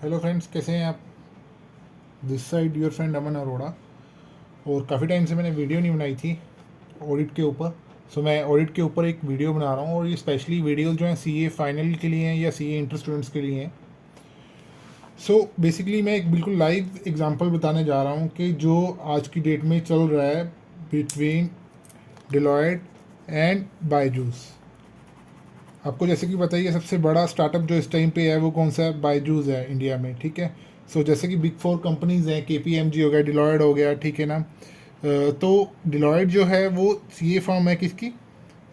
Hello friends, कैसे हैं आप। दिस साइड योर फ्रेंड अमन अरोड़ा। और काफ़ी टाइम से मैंने वीडियो नहीं बनाई थी ऑडिट के ऊपर। सो मैं ऑडिट के ऊपर एक वीडियो बना रहा हूँ और ये स्पेशली वीडियोस जो हैं सीए फाइनल के लिए हैं या सीए इंटर स्टूडेंट्स के लिए हैं। सो बेसिकली मैं एक बिल्कुल लाइव एग्जांपल बताने जा रहा हूँ कि जो आज की डेट में चल रहा है बिटवीन डिलॉयट एंड बायजूस। आपको जैसे कि बताइए, सबसे बड़ा स्टार्टअप जो इस टाइम पे है वो कौन सा है? बायजूस है इंडिया में, ठीक है। सो जैसे कि बिग फोर कंपनीज़ हैं, केपीएमजी हो गया, डिलॉयट हो गया, ठीक है ना। तो डिलॉयट जो है वो सीए फर्म है किसकी?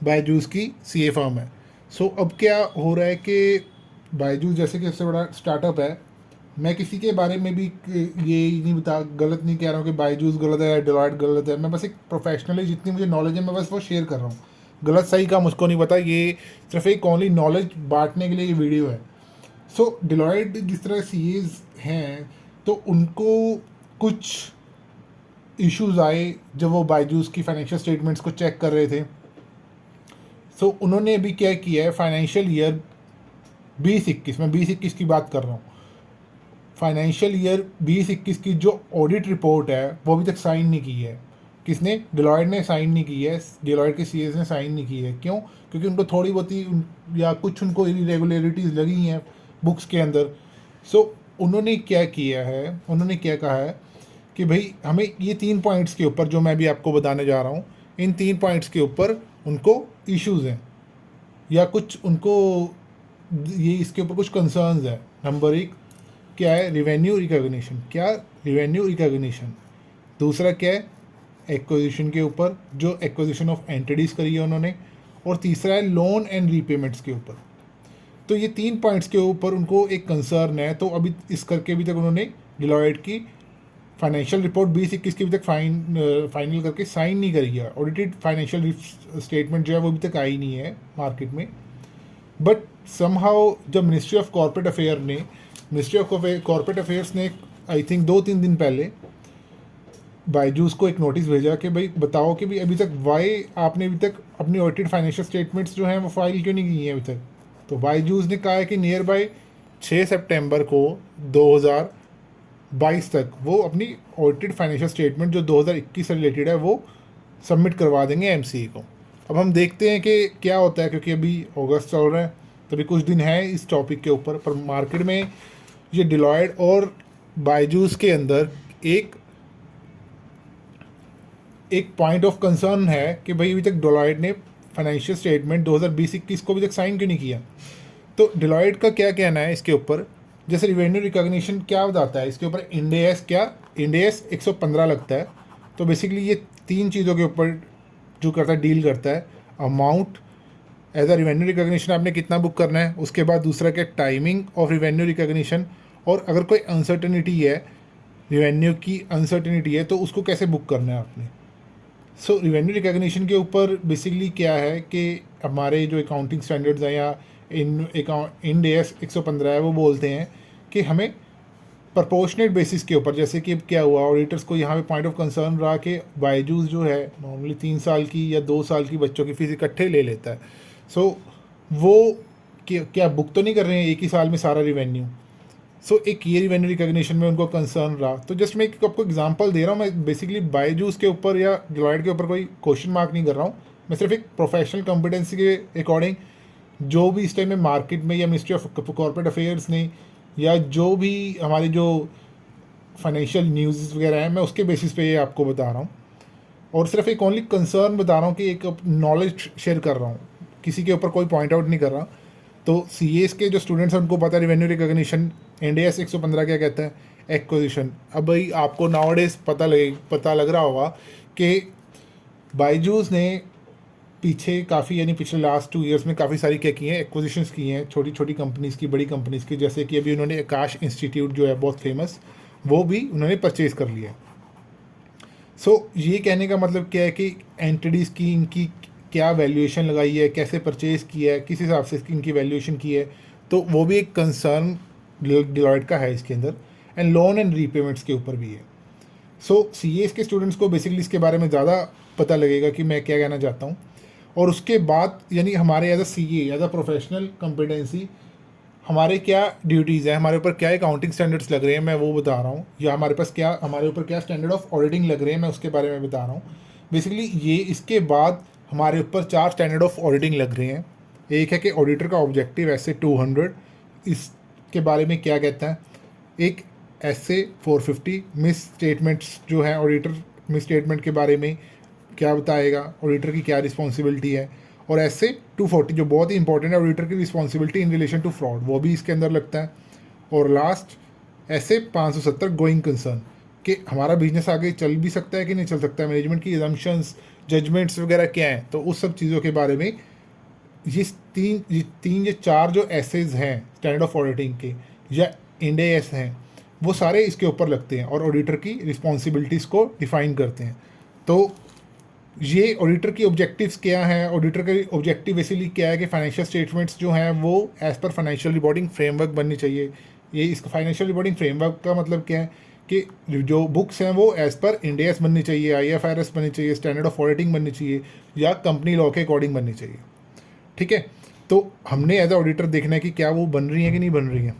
बायजूस की सीए फर्म है। सो अब क्या हो रहा है कि बायजूस जैसे कि सबसे बड़ा स्टार्टअप है, मैं किसी के बारे में भी ये नहीं बता गलत नहीं कह रहा हूँ कि बायजूस गलत है या डिलॉयट गलत है। मैं बस एक प्रोफेशनली जितनी मुझे नॉलेज है मैं बस वो शेयर कर रहा हूँ। गलत सही का मुझको नहीं पता, ये सिर्फ एक ओनली नॉलेज बांटने के लिए ये वीडियो है। सो डिलॉयट जिस तरह सीएज हैं, तो उनको कुछ इश्यूज आए जब वो बायजूस की फाइनेंशियल स्टेटमेंट्स को चेक कर रहे थे। सो उन्होंने अभी क्या किया है, फाइनेंशियल ईयर 2021 में 2021 की बात कर रहा हूँ, फाइनेंशियल ईयर 2021 की जो ऑडिट रिपोर्ट है वो अभी तक साइन नहीं की है। किसने? डिलॉयट ने साइन नहीं की है, डिलॉयट के सीएस ने साइन नहीं की है। क्यों? क्योंकि उनको थोड़ी बहुत ही या कुछ उनको इरेगुलरिटीज़ लगी हैं बुक्स के अंदर। सो उन्होंने क्या किया है, उन्होंने क्या कहा है कि भाई हमें ये 3 पॉइंट्स के ऊपर जो मैं भी आपको बताने जा रहा हूँ, इन 3 पॉइंट्स के ऊपर उनको इश्यूज़ हैं या कुछ उनको ये इसके ऊपर कुछ कंसर्न्स है। नंबर एक क्या है? Revenue recognition. क्या? Revenue recognition. दूसरा क्या है? एक्विजिशन के ऊपर, जो एक्विजिशन ऑफ एंटिटीज़ करी है उन्होंने। और तीसरा है लोन एंड रीपेमेंट्स के ऊपर। तो ये 3 पॉइंट्स के ऊपर उनको एक कंसर्न है। तो अभी इस करके अभी तक उन्होंने डिलॉयट की फाइनेंशियल रिपोर्ट 2021 की अभी तक फाइनल करके साइन नहीं करी है। ऑडिटेड फाइनेंशियल स्टेटमेंट जो है वो अभी तक आई नहीं है मार्केट में। बट समहाउ जब मिनिस्ट्री ऑफ कॉर्पोरेट अफेयर्स ने आई थिंक 2-3 दिन पहले बायजूस को एक नोटिस भेजा कि भाई बताओ कि भाई अभी तक वाई आपने अभी तक अपनी ऑडिटेड फाइनेंशियल स्टेटमेंट्स जो हैं वो फाइल क्यों नहीं की हैं अभी तक। तो बायजूस ने कहा है कि नियर बाय 6 सितंबर को 2022 तक वो अपनी ऑडिटेड फाइनेंशियल स्टेटमेंट जो 2021 से रिलेटेड है वो सबमिट करवा देंगे एमसीए को। अब हम देखते हैं कि क्या होता है, क्योंकि अभी अगस्त चल रहा है, तो अभी कुछ दिन है इस टॉपिक के ऊपर। पर मार्केट में ये डिलॉयट और बायजूस के अंदर एक एक पॉइंट ऑफ कंसर्न है कि भाई अभी तक डिलॉयट ने फाइनेंशियल स्टेटमेंट 2020-21 को अभी तक साइन क्यों नहीं किया। तो डिलॉयट का क्या कहना है इसके ऊपर? जैसे रिवेन्यू रिकॉग्निशन क्या बताता है इसके ऊपर? इंडेस क्या? इंडेस 115 लगता है। तो बेसिकली ये 3 चीज़ों के ऊपर जो करता है, डील करता है। Amount as a revenue recognition आपने कितना बुक करना है, उसके बाद दूसरा क्या? Timing of revenue recognition. और अगर कोई अनसर्टेनिटी है, रिवेन्यू की अनसर्टेनिटी है, तो उसको कैसे बुक करना है आपने। सो रिवेन्यू रिकॉग्निशन के ऊपर बेसिकली क्या है कि हमारे जो अकाउंटिंग स्टैंडर्ड्स हैं या इंड एस 115 है, वो बोलते हैं कि हमें प्रपोर्शनेट बेसिस के ऊपर, जैसे कि क्या हुआ, ऑडिटर्स को यहाँ पे पॉइंट ऑफ कंसर्न रहा कि बायजूस जो है नॉर्मली 3 साल की या 2 साल की बच्चों की फीस इकट्ठे ले लेता है। सो वो क्या बुक तो नहीं कर रहे हैं एक ही साल में सारा रिवेन्यू। सो एक ये रिवेन्यू रिकॉग्निशन में उनको कंसर्न रहा। तो जस्ट मैं आपको एग्जांपल दे रहा हूँ, मैं बेसिकली बायजूस के ऊपर या डिलॉयट के ऊपर कोई क्वेश्चन मार्क नहीं कर रहा हूँ। मैं सिर्फ एक प्रोफेशनल कॉम्पिटेंसी के अकॉर्डिंग जो भी इस टाइम में मार्केट में या मिनिस्ट्री ऑफ कॉर्पोरेट अफेयर्स ने या जो भी हमारी जो फाइनेंशियल न्यूज़ वगैरह हैं, मैं उसके बेसिस पे ये आपको बता रहा हूँ। और सिर्फ एक ओनली कंसर्न बता रहा हूँ कि एक नॉलेज शेयर कर रहा हूँ, किसी के ऊपर कोई पॉइंट आउट नहीं कर रहा। तो सी के जो स्टूडेंट्स हैं उनको पता है रिवेन्यू रिकॉग्निशन। इंडिया 115 क्या कहता है? एक्विजिशन। अब भाई आपको नाउडेज पता लग रहा होगा कि बायजूस ने पीछे काफ़ी यानी पिछले लास्ट 2 ईयर्स में काफ़ी सारी क्या की हैं, एक्विजिशंस की हैं, छोटी छोटी कंपनीज़ की, बड़ी कंपनीज़ की। जैसे कि अभी उन्होंने आकाश इंस्टीट्यूट जो है बहुत फेमस, वो भी उन्होंने परचेज़ कर लिया है। सो ये कहने का मतलब क्या है कि एंटिटीज़ की इनकी क्या वैल्यूएशन लगाई है, कैसे परचेज़ किया है, किस हिसाब से इनकी वैल्यूएशन की है। तो वो भी एक कंसर्न डिलॉयट का है इसके अंदर। एंड लोन एंड रीपेमेंट्स के ऊपर भी है। सो सीएस के स्टूडेंट्स को बेसिकली इसके बारे में ज़्यादा पता लगेगा कि मैं क्या कहना चाहता हूँ। और उसके बाद यानी हमारे as a CA, as a professional competency, हमारे क्या ड्यूटीज़ हैं, हमारे ऊपर क्या अकाउंटिंग स्टैंडर्ड्स लग रहे हैं मैं वो बता रहा हूँ, या हमारे ऊपर क्या स्टैंडर्ड ऑफ ऑडिटिंग लग रहे हैं मैं उसके बारे में बता रहा हूँ। बेसिकली ये इसके बाद हमारे ऊपर 4 स्टैंडर्ड ऑफ ऑडिटिंग लग रहे हैं। एक है कि ऑडिटर का ऑब्जेक्टिव ऐसे 200, इसके बारे में क्या कहता है। एक ऐसे 450 मिस स्टेटमेंट्स जो है, ऑडिटर मिस स्टेटमेंट के बारे में क्या बताएगा, ऑडिटर की क्या रिस्पॉन्सिबिलिटी है। और ऐसे 240 जो बहुत ही इंपॉर्टेंट है, ऑडिटर की responsibility in relation to fraud, वो भी इसके अंदर लगता है। और लास्ट ऐसे 570 गोइंग कंसर्न, कि हमारा बिजनेस आगे चल भी सकता है कि नहीं चल सकता है, मैनेजमेंट की एजम्पशंस जजमेंट्स वगैरह क्या हैं, तो उस सब चीज़ों के बारे में ये चार जो एसेज हैं स्टैंडर्ड ऑफ ऑडिटिंग के या इंड एस हैं, वो सारे इसके ऊपर लगते हैं और ऑडिटर की रिस्पॉन्सिबिलिटीज़ को डिफाइन करते हैं। तो ये ऑडिटर की ऑब्जेक्टिव्स क्या हैं, ऑडिटर का ऑब्जेक्टिव बेसिकली क्या है कि फाइनेंशियल स्टेटमेंट्स जो हैं वो as per financial reporting framework बननी चाहिए। ये इसका फाइनेंशियल रिपोर्टिंग फ्रेमवर्क का मतलब क्या है कि जो बुक्स हैं वो एज़ पर इंड एस बननी चाहिए, IFRS बननी चाहिए, स्टैंडर्ड ऑफ ऑडिटिंग बननी चाहिए, या कंपनी लॉ के अकॉर्डिंग बननी चाहिए। ठीक है, तो हमने एज अ ऑडिटर देखना है कि क्या वो बन रही हैं कि नहीं बन रही हैं।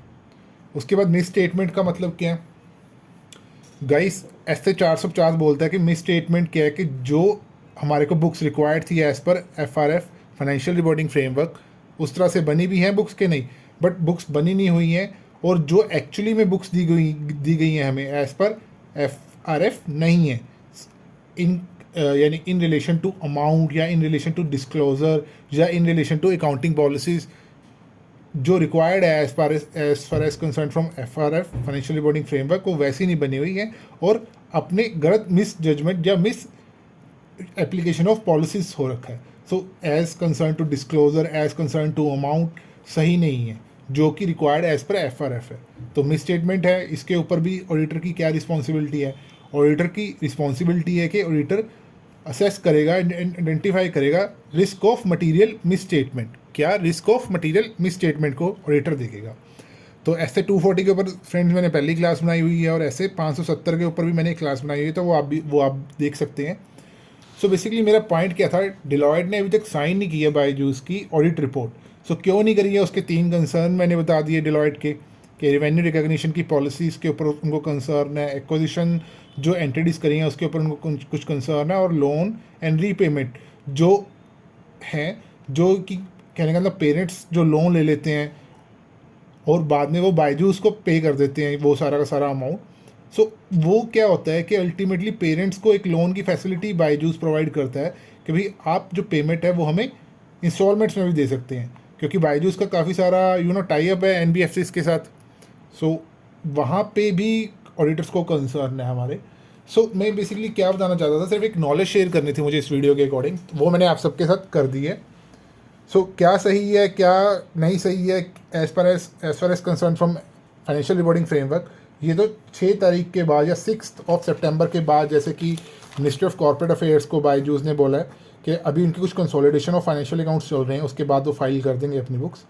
उसके बाद मिस स्टेटमेंट का मतलब क्या है गाइस, ऐसे 450 बोलता है कि मिस स्टेटमेंट क्या है कि जो हमारे को बुक्स रिक्वायर्ड थी as per FRF financial reporting framework उस तरह से बनी भी हैं बुक्स के नहीं, बट बुक्स बनी नहीं हुई हैं, और जो एक्चुअली में बुक्स दी गई हैं हमें एज़ पर FRF नहीं है, इन यानी इन रिलेशन टू अमाउंट, या इन रिलेशन टू डिस्क्लोजर, या in relation to accounting policies जो रिक्वायर्ड है as far as concern from FRF financial reporting framework, वो वैसी नहीं बनी हुई है, और अपने गलत मिस जजमेंट या मिस एप्लीकेशन ऑफ पॉलिसीज हो रखा है। So as concern to disclosure, as concern to amount सही नहीं है, जो कि रिक्वायर्ड एज पर FRF है। तो मिस स्टेटमेंट है, इसके ऊपर भी ऑडिटर की क्या रिस्पॉन्सिबिलिटी है। ऑडिटर की रिस्पॉन्सिबिलिटी है कि ऑडिटर असेस करेगा, आइडेंटिफाई करेगा risk of material misstatement. क्या risk of material misstatement को ऑडिटर देखेगा। तो ऐसे 240 के ऊपर फ्रेंड्स मैंने पहली क्लास बनाई हुई है, और ऐसे 570 के ऊपर भी मैंने एक क्लास बनाई हुई है, तो वो आप देख सकते हैं। सो बेसिकली मेरा पॉइंट क्या था, डिलॉयट ने अभी तक साइन नहीं किया बायजूस की ऑडिट रिपोर्ट। सो क्यों नहीं करी है, उसके 3 कंसर्न मैंने बता दिए डिलॉयट के, कि रेवेन्यू रिकॉग्निशन की पॉलिसीज़ के ऊपर उनको कंसर्न है, एक्विजिशन जो एंटिटीज़ करी हैं उसके ऊपर उनको कुछ कंसर्न है, और लोन एंड रीपेमेंट जो हैं, जो कि कहने का मतलब पेरेंट्स जो लोन ले लेते हैं और बाद में वो बायजूस को पे कर देते हैं वो सारा का सारा अमाउंट। सो वो क्या होता है कि अल्टीमेटली पेरेंट्स को एक लोन की फैसिलिटी बायजूस प्रोवाइड करता है कि भाई आप जो पेमेंट है वो हमें इंस्टॉलमेंट्स में भी दे सकते हैं, क्योंकि बायजूस का काफ़ी सारा टाई अप है NBFCs के साथ। सो वहाँ पे भी ऑडिटर्स को कंसर्न है हमारे। सो मैं बेसिकली क्या बताना चाहता था, सिर्फ एक नॉलेज शेयर करनी थी मुझे इस वीडियो के अकॉर्डिंग, वो मैंने आप सबके साथ कर दी है। सो क्या सही है क्या नहीं सही है as far as concern from financial reporting framework, ये तो 6 तारीख के बाद या 6 सितंबर के बाद, जैसे कि मिनिस्ट्री ऑफ कॉर्पोरेट अफेयर्स को बायजूस ने बोला है कि अभी उनके कुछ कंसोलिडेशन ऑफ फाइनेंशियल अकाउंट्स चल रहे हैं, उसके बाद वो फाइल कर देंगे अपनी बुक्स।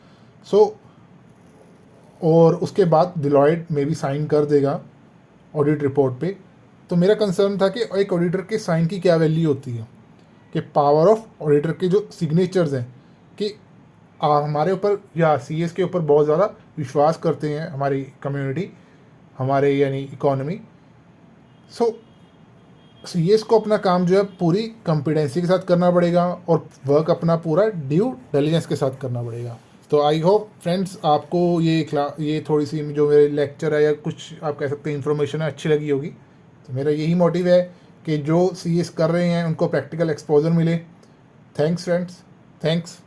और उसके बाद डिलॉयट में भी साइन कर देगा ऑडिट रिपोर्ट पे। तो मेरा कंसर्न था कि एक ऑडिटर के साइन की क्या वैल्यू होती है, कि पावर ऑफ ऑडिटर के जो सिग्नेचर्स हैं, कि हमारे ऊपर या CS के ऊपर बहुत ज़्यादा विश्वास करते हैं हमारी कम्युनिटी, हमारे यानी इकोनॉमी। सो CS को अपना काम जो है पूरी कॉम्पिटेंसी के साथ करना पड़ेगा, और वर्क अपना पूरा ड्यू डिलिजेंस के साथ करना पड़ेगा। तो आई होप फ्रेंड्स आपको ये थोड़ी सी जो मेरे लेक्चर है या कुछ आप कह सकते हैं इन्फॉर्मेशन है अच्छी लगी होगी। तो मेरा यही मोटिव है कि जो CS कर रहे हैं उनको प्रैक्टिकल एक्सपोजर मिले। Thanks friends, thanks.